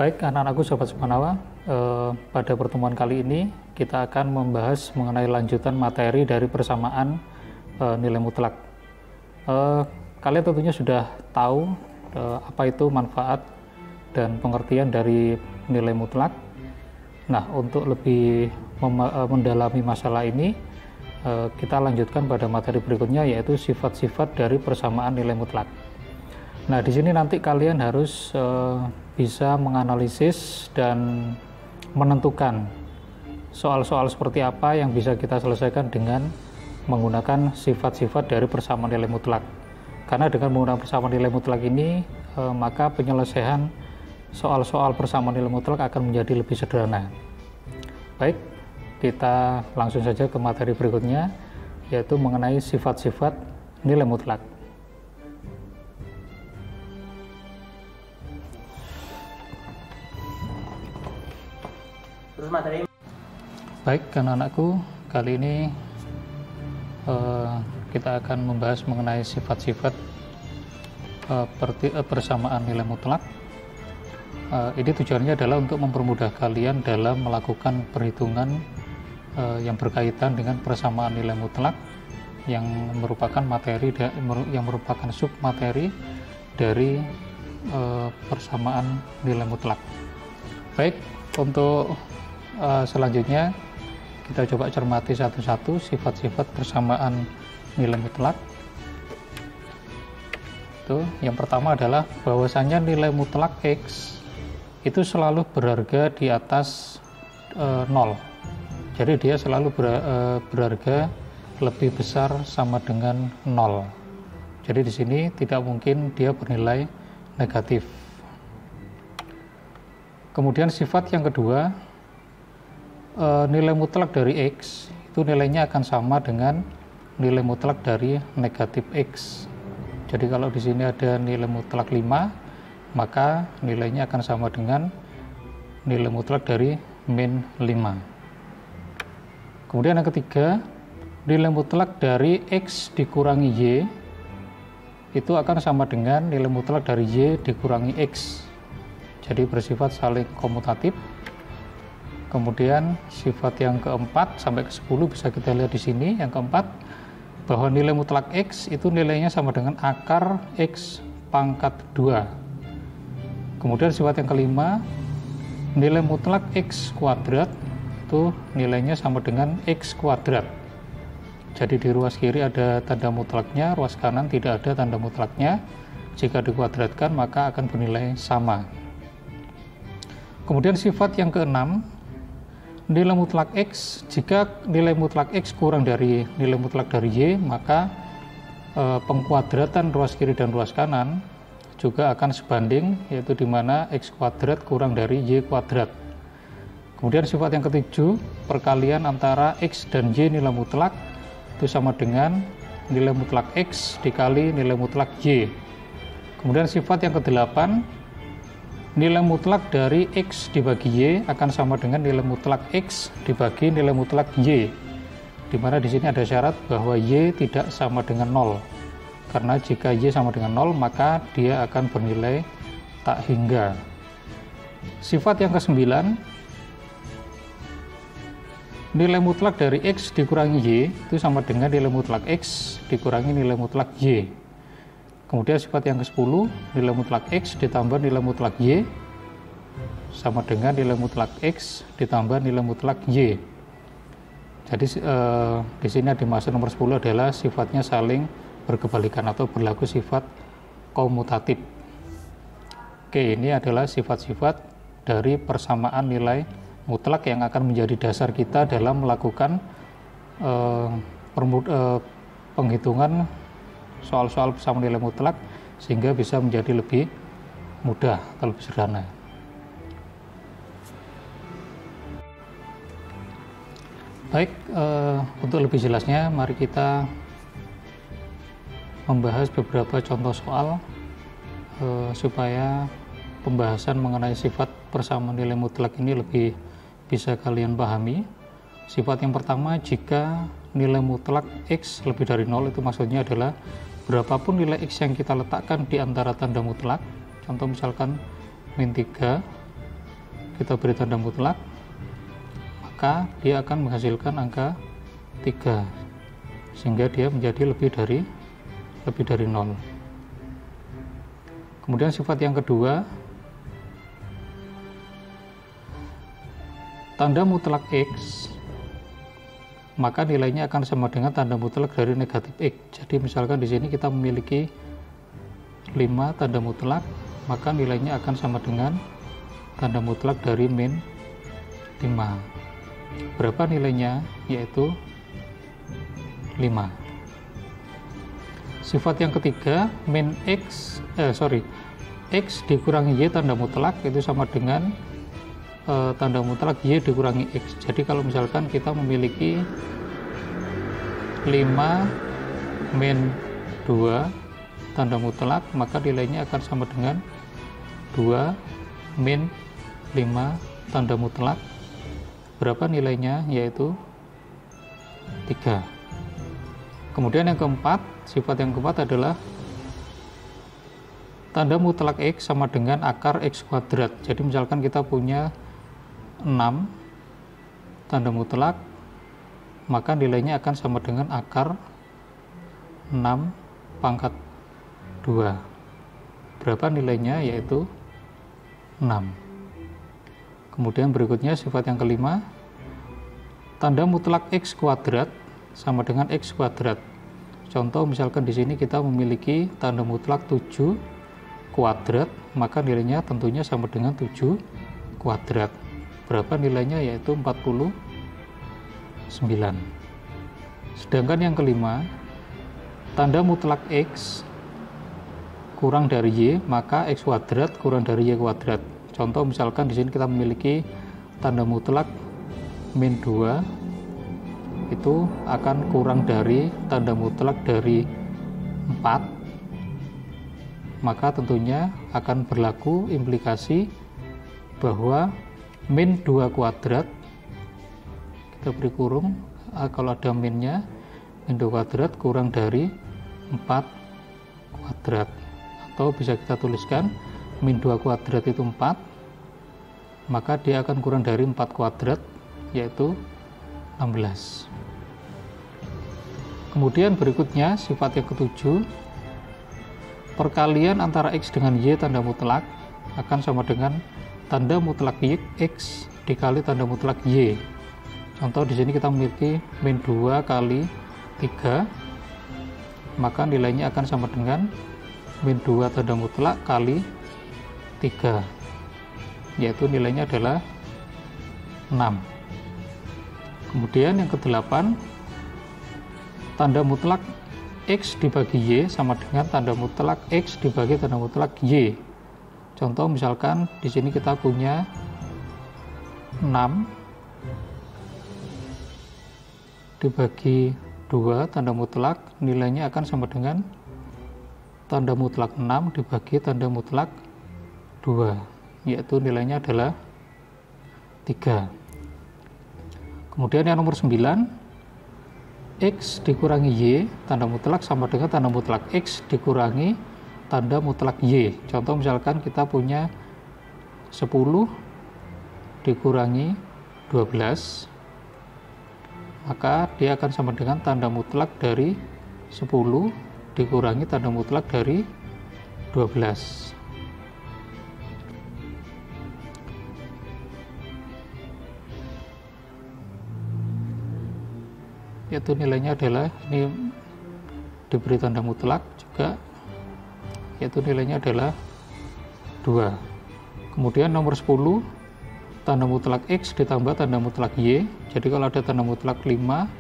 Baik anak-anakku sobat Sukmanawa, pada pertemuan kali ini kita akan membahas mengenai lanjutan materi dari persamaan nilai mutlak. Kalian tentunya sudah tahu apa itu manfaat dan pengertian dari nilai mutlak. Nah, untuk lebih mendalami masalah ini, kita lanjutkan pada materi berikutnya, yaitu sifat-sifat dari persamaan nilai mutlak. Nah, di sini nanti kalian harus bisa menganalisis dan menentukan soal-soal seperti apa yang bisa kita selesaikan dengan menggunakan sifat-sifat dari persamaan nilai mutlak. Karena dengan menggunakan persamaan nilai mutlak ini, maka penyelesaian soal-soal persamaan nilai mutlak akan menjadi lebih sederhana. Baik, kita langsung saja ke materi berikutnya, yaitu mengenai sifat-sifat nilai mutlak. Baik, anak-anakku, kali ini kita akan membahas mengenai sifat-sifat persamaan nilai mutlak. Ini tujuannya adalah untuk mempermudah kalian dalam melakukan perhitungan yang berkaitan dengan persamaan nilai mutlak yang merupakan submateri dari persamaan nilai mutlak. Baik, untuk selanjutnya kita coba cermati satu-satu sifat-sifat persamaan nilai mutlak. Yang pertama adalah bahwasanya nilai mutlak X itu selalu berharga di atas 0. Jadi dia selalu berharga lebih besar sama dengan 0. Jadi di sini tidak mungkin dia bernilai negatif. Kemudian sifat yang kedua, nilai mutlak dari X itu nilainya akan sama dengan nilai mutlak dari negatif X. Jadi kalau di sini ada nilai mutlak 5, maka nilainya akan sama dengan nilai mutlak dari min 5. Kemudian yang ketiga, nilai mutlak dari X dikurangi Y itu akan sama dengan nilai mutlak dari Y dikurangi X. Jadi bersifat saling komutatif. Kemudian sifat yang keempat sampai ke 10 bisa kita lihat di sini. Yang keempat, bahwa nilai mutlak X itu nilainya sama dengan akar X pangkat 2. Kemudian sifat yang kelima, nilai mutlak X kuadrat itu nilainya sama dengan X kuadrat. Jadi di ruas kiri ada tanda mutlaknya, ruas kanan tidak ada tanda mutlaknya. Jika dikuadratkan maka akan bernilai sama. Kemudian sifat yang keenam, nilai mutlak X, jika nilai mutlak X kurang dari nilai mutlak dari Y, maka pengkuadratan ruas kiri dan ruas kanan juga akan sebanding, yaitu di mana X kuadrat kurang dari Y kuadrat. Kemudian sifat yang ketujuh, perkalian antara X dan Y nilai mutlak itu sama dengan nilai mutlak X dikali nilai mutlak Y. Kemudian sifat yang kedelapan, nilai mutlak dari X dibagi Y akan sama dengan nilai mutlak X dibagi nilai mutlak Y, di mana di sini ada syarat bahwa Y tidak sama dengan 0. Karena jika Y sama dengan 0, maka dia akan bernilai tak hingga. Sifat yang kesembilan, nilai mutlak dari X dikurangi Y itu sama dengan nilai mutlak X dikurangi nilai mutlak Y. Kemudian sifat yang ke-10, nilai mutlak X ditambah nilai mutlak Y sama dengan nilai mutlak X ditambah nilai mutlak Y. Jadi di sini dimaksud nomor 10 adalah sifatnya saling berkebalikan atau berlaku sifat komutatif. Oke, ini adalah sifat-sifat dari persamaan nilai mutlak yang akan menjadi dasar kita dalam melakukan penghitungan soal-soal persamaan nilai mutlak, sehingga bisa menjadi lebih mudah atau lebih sederhana. Baik, untuk lebih jelasnya mari kita membahas beberapa contoh soal supaya pembahasan mengenai sifat persamaan nilai mutlak ini lebih bisa kalian pahami. Sifat yang pertama, jika nilai mutlak X lebih dari 0, itu maksudnya adalah berapapun nilai X yang kita letakkan di antara tanda mutlak, contoh misalkan min 3, kita beri tanda mutlak, maka dia akan menghasilkan angka 3, sehingga dia menjadi lebih dari 0. Kemudian sifat yang kedua, tanda mutlak X, maka nilainya akan sama dengan tanda mutlak dari negatif X. Jadi misalkan di sini kita memiliki 5 tanda mutlak, maka nilainya akan sama dengan tanda mutlak dari min 5. Berapa nilainya? Yaitu 5. Sifat yang ketiga, min X dikurangi Y tanda mutlak itu sama dengan tanda mutlak Y dikurangi X. Jadi kalau misalkan kita memiliki 5 min 2 tanda mutlak, maka nilainya akan sama dengan 2 min 5 tanda mutlak. Berapa nilainya? Yaitu 3. Kemudian yang keempat, sifat yang keempat adalah tanda mutlak X sama dengan akar X kuadrat. Jadi misalkan kita punya 6 tanda mutlak, maka nilainya akan sama dengan akar 6 pangkat 2. Berapa nilainya? Yaitu 6. Kemudian berikutnya sifat yang kelima, tanda mutlak X kuadrat sama dengan X kuadrat. Contoh misalkan di sini kita memiliki tanda mutlak 7 kuadrat, maka nilainya tentunya sama dengan 7 kuadrat. Berapa nilainya? Yaitu 49. Sedangkan yang kelima, tanda mutlak X kurang dari Y, maka X kuadrat kurang dari Y kuadrat. Contoh misalkan di sini kita memiliki tanda mutlak min 2, itu akan kurang dari tanda mutlak dari 4, maka tentunya akan berlaku implikasi bahwa min 2 kuadrat, kita beri kurung, kalau ada minnya, min 2 kuadrat kurang dari 4 kuadrat. Atau bisa kita tuliskan min 2 kuadrat itu 4, maka dia akan kurang dari 4 kuadrat, yaitu 16. Kemudian berikutnya sifat yang ketujuh, perkalian antara X dengan Y tanda mutlak akan sama dengan tanda mutlak X dikali tanda mutlak Y. Contoh di sini kita memiliki min 2 kali 3, maka nilainya akan sama dengan min 2 tanda mutlak kali 3, yaitu nilainya adalah 6. Kemudian yang ke-8, tanda mutlak X dibagi Y sama dengan tanda mutlak X dibagi tanda mutlak Y. Contoh misalkan di sini kita punya 6 dibagi 2 tanda mutlak, nilainya akan sama dengan tanda mutlak 6 dibagi tanda mutlak 2, yaitu nilainya adalah 3. Kemudian yang nomor 9, X dikurangi Y tanda mutlak sama dengan tanda mutlak X dikurangi tanda mutlak Y. Contoh misalkan kita punya 10 dikurangi 12, maka dia akan sama dengan tanda mutlak dari 10 dikurangi tanda mutlak dari 12. Yaitu nilainya adalah, ini diberi tanda mutlak juga, yaitu nilainya adalah 2. Kemudian nomor 10, tanda mutlak X ditambah tanda mutlak Y. Jadi kalau ada tanda mutlak 5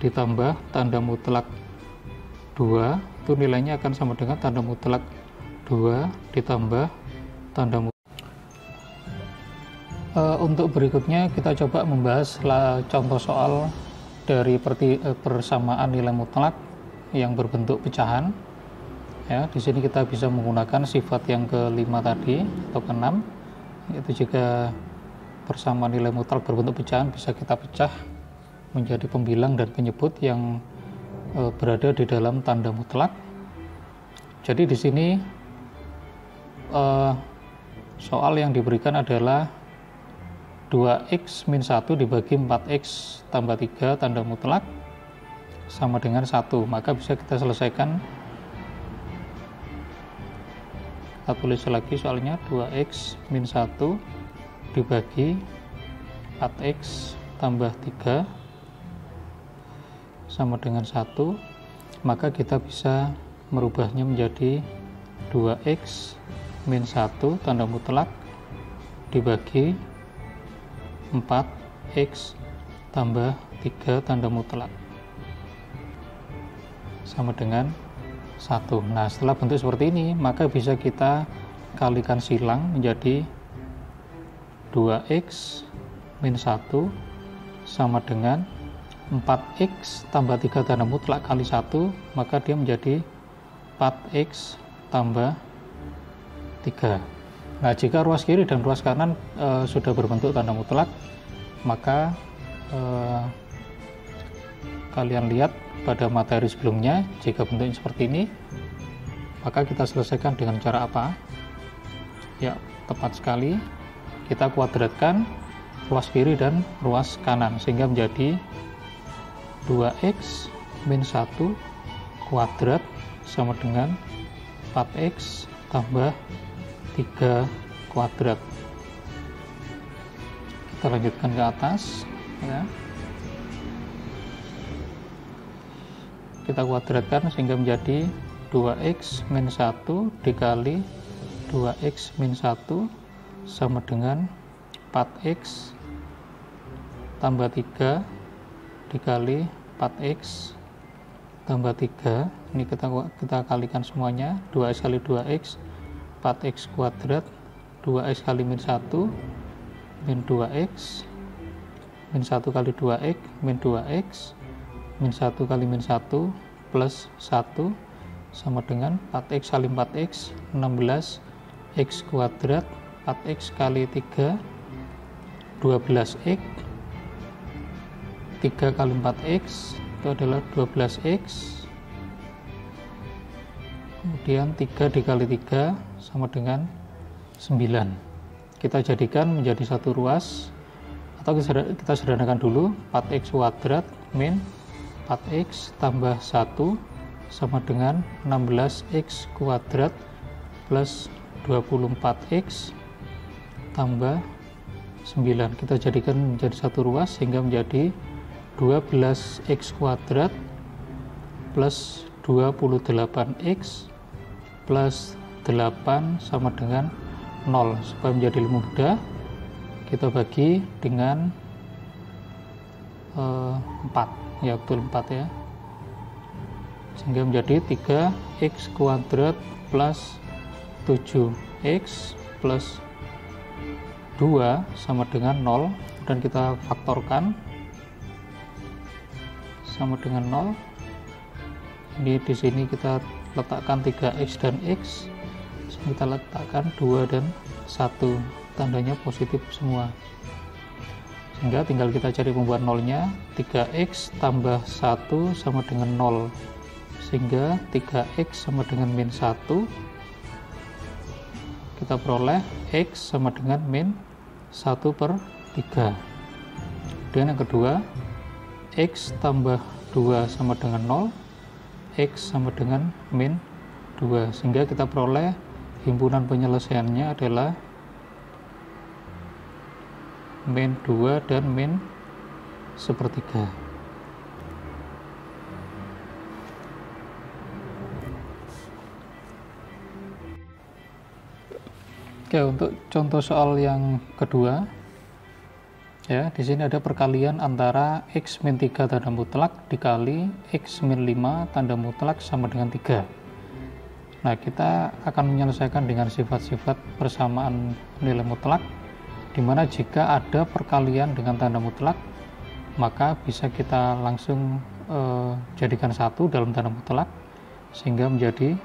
ditambah tanda mutlak 2, itu nilainya akan sama dengan tanda mutlak 2 ditambah tanda mutlak. Untuk berikutnya kita coba membahas contoh soal dari persamaan nilai mutlak yang berbentuk pecahan. Ya, di sini kita bisa menggunakan sifat yang kelima tadi atau ke-6, yaitu jika persamaan nilai mutlak berbentuk pecahan bisa kita pecah menjadi pembilang dan penyebut yang berada di dalam tanda mutlak. Jadi di sini soal yang diberikan adalah 2x min 1 dibagi 4x tambah 3 tanda mutlak sama dengan 1. Maka bisa kita selesaikan. Kita tulis lagi soalnya, 2x min 1 dibagi 4x tambah 3 sama dengan 1. Maka kita bisa merubahnya menjadi 2x min 1 tanda mutlak dibagi 4x tambah 3 tanda mutlak sama dengan 1. Nah, setelah bentuk seperti ini, maka bisa kita kalikan silang menjadi 2x min 1 sama dengan 4x tambah 3 tanda mutlak kali 1, maka dia menjadi 4x tambah 3. Nah, jika ruas kiri dan ruas kanan sudah berbentuk tanda mutlak, maka kalian lihat pada materi sebelumnya, jika bentuknya seperti ini, maka kita selesaikan dengan cara apa? Ya, tepat sekali, kita kuadratkan ruas kiri dan ruas kanan sehingga menjadi 2x min 1 kuadrat sama dengan 4x tambah 3 kuadrat. Kita lanjutkan ke atas ya. Kita kuadratkan sehingga menjadi 2x min 1 dikali 2x min 1 sama dengan 4x tambah 3 dikali 4x tambah 3. Ini kita kalikan semuanya, 2x kali 2x 4x kuadrat, 2x kali min 1 min 2x, min 1 kali 2x min 2x, min 1 kali min 1 plus 1 sama dengan 4x kali 4x 16x kuadrat, 4x kali 3 12x, 3 kali 4x itu adalah 12x, kemudian 3 dikali 3 sama dengan 9. Kita jadikan menjadi satu ruas, atau kita sederhanakan dulu, 4x kuadrat min 4x tambah 1 sama dengan 16x kuadrat plus 24x tambah 9. Kita jadikan menjadi satu ruas sehingga menjadi 12x kuadrat plus 28x plus 8 sama dengan 0. Supaya menjadi lebih mudah, kita bagi dengan 4 ya, betul 4 ya, sehingga menjadi 3x kuadrat plus 7x plus 2 sama dengan 0, dan kita faktorkan sama dengan 0. Ini di sini kita letakkan 3x dan x, kita letakkan 2 dan 1, tandanya positif semua, sehingga tinggal kita cari pembuat nolnya. 3x tambah 1 sama dengan 0, sehingga 3x sama dengan min 1. Kita peroleh x sama dengan min 1/3. Dan yang kedua, x tambah 2 sama dengan 0, x sama dengan min 2, sehingga kita peroleh himpunan penyelesaiannya adalah min 2 dan min 1/3. Oke, untuk contoh soal yang kedua ya, di sini ada perkalian antara x min 3 tanda mutlak dikali x min 5 tanda mutlak sama dengan 3. Nah, kita akan menyelesaikan dengan sifat-sifat persamaan nilai mutlak, dimana jika ada perkalian dengan tanda mutlak, maka bisa kita langsung jadikan satu dalam tanda mutlak, sehingga menjadi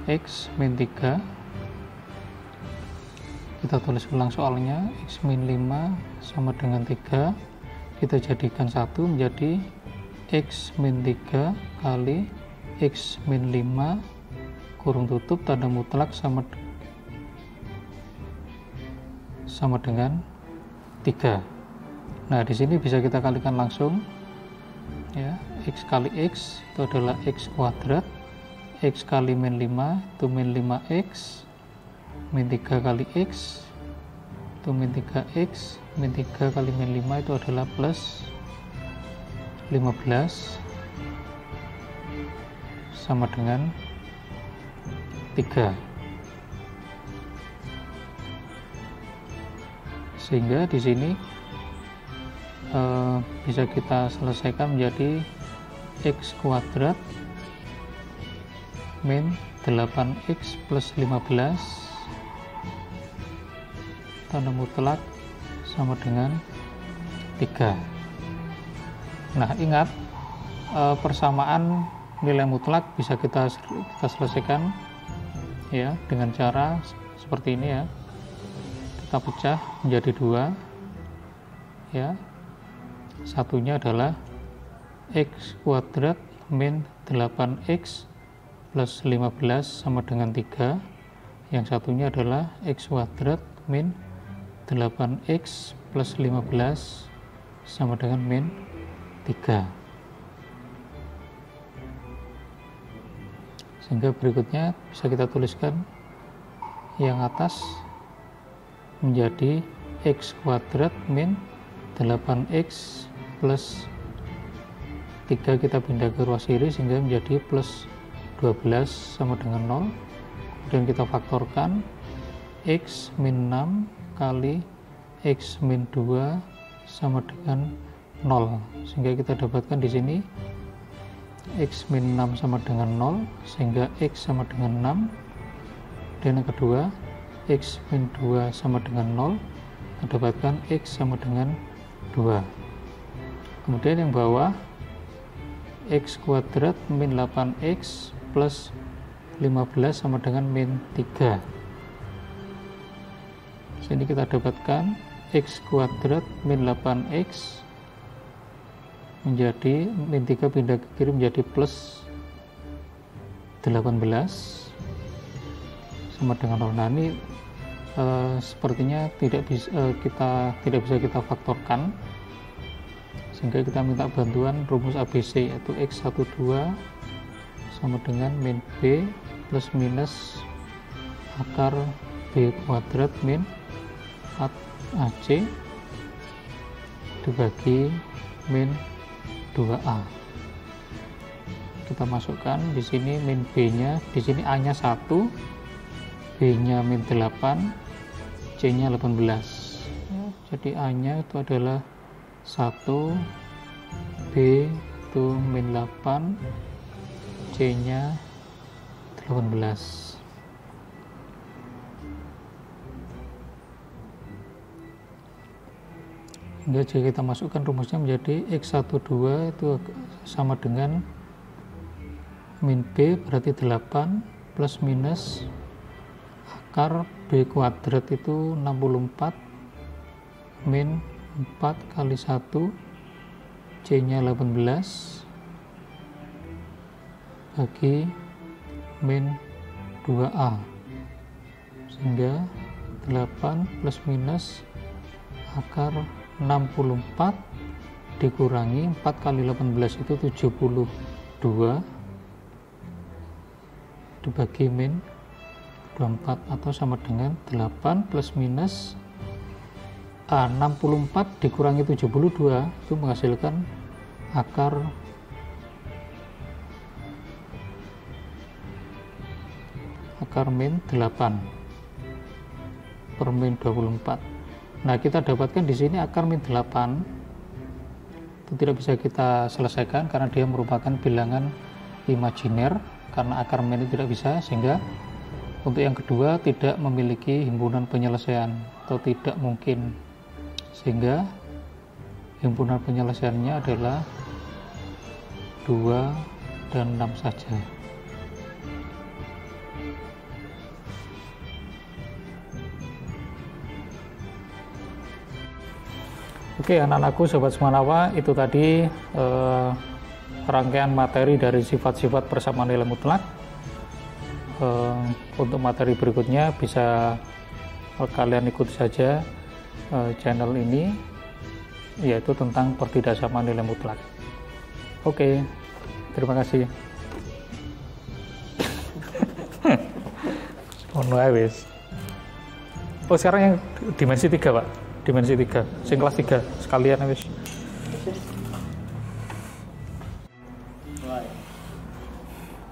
x min 3. Kita tulis ulang soalnya, x min 5 sama dengan 3, kita jadikan satu menjadi x min 3 kali x min 5 kurung tutup tanda mutlak sama dengan 3. Nah, di sini bisa kita kalikan langsung ya. X kali X itu adalah X kuadrat, X kali min 5 itu min 5X, min 3 kali X itu min 3X, min 3 kali min 5 itu adalah plus 15 sama dengan 3. Sehingga di sini bisa kita selesaikan menjadi X kuadrat min 8X plus 15 tanda mutlak sama dengan 3. Nah, ingat persamaan nilai mutlak bisa kita selesaikan ya dengan cara seperti ini ya. Kita pecah menjadi 2 ya. Satunya adalah X kuadrat min 8X plus 15 sama dengan 3. Yang satunya adalah X kuadrat min 8X plus 15 sama dengan min 3. Sehingga berikutnya bisa kita tuliskan yang atas menjadi X kuadrat min 8X plus 3 kita pindah ke ruas kiri sehingga menjadi plus 12 sama dengan 0. Kemudian kita faktorkan X min 6 kali X min 2 sama dengan 0, sehingga kita dapatkan di sini X min 6 sama dengan 0, sehingga X sama dengan 6. Dan yang kedua, X min 2 sama dengan 0, kita dapatkan X sama dengan 2. Kemudian yang bawah, X kuadrat min 8X plus 15 sama dengan min 3. Sini kita dapatkan X kuadrat min 8X menjadi min 3 pindah ke kiri menjadi plus 18 sama dengan 0. Nah, ini sepertinya tidak bisa kita faktorkan, sehingga kita minta bantuan rumus ABC, yaitu X12 sama dengan min B plus minus akar B kuadrat min 4AC dibagi min 2A. Kita masukkan di sini min B-nya, di sini A-nya 1, B-nya min 8, C-nya 18. Ya, jadi A-nya itu adalah 1, B itu min 8, C-nya 18. Hingga jika kita masukkan rumusnya menjadi X12 itu sama dengan min B berarti 8 plus minus akar B kuadrat itu 64 min 4 kali 1, C-nya 18 bagi min 2A, sehingga 8 plus minus akar 64 dikurangi 4 kali 18 itu 72 dibagi min 24 atau sama dengan 8 plus minus 64 dikurangi 72 itu menghasilkan akar min 8 per min 24. Nah, kita dapatkan di sini akar min 8 itu tidak bisa kita selesaikan karena dia merupakan bilangan imajiner, karena akar min itu tidak bisa, sehingga untuk yang kedua tidak memiliki himpunan penyelesaian atau tidak mungkin, sehingga himpunan penyelesaiannya adalah 2 dan 6 saja. Oke, anak-anakku, sobat Semanawa, itu tadi rangkaian materi dari sifat-sifat persamaan nilai mutlak. Untuk materi berikutnya bisa kalian ikuti saja channel ini, yaitu tentang pertidaksamaan nilai mutlak. Oke, terima kasih. Oh, sekarang yang dimensi 3, Pak. Dimensi 3, sing kelas 3 sekalian wis.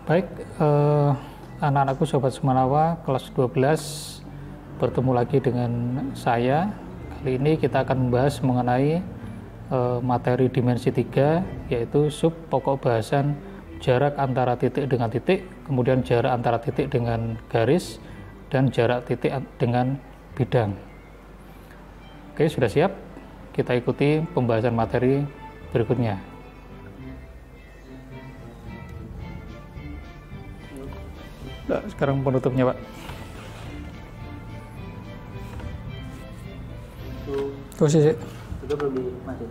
Baik, anak-anakku sobat Semanawa kelas 12, bertemu lagi dengan saya. Kali ini kita akan membahas mengenai materi dimensi 3, yaitu sub pokok bahasan jarak antara titik dengan titik, kemudian jarak antara titik dengan garis, dan jarak titik dengan bidang. Oke, sudah siap? Kita ikuti pembahasan materi berikutnya. Nah, sekarang penutupnya, Pak. Itu sih. Itu belum dimasuk.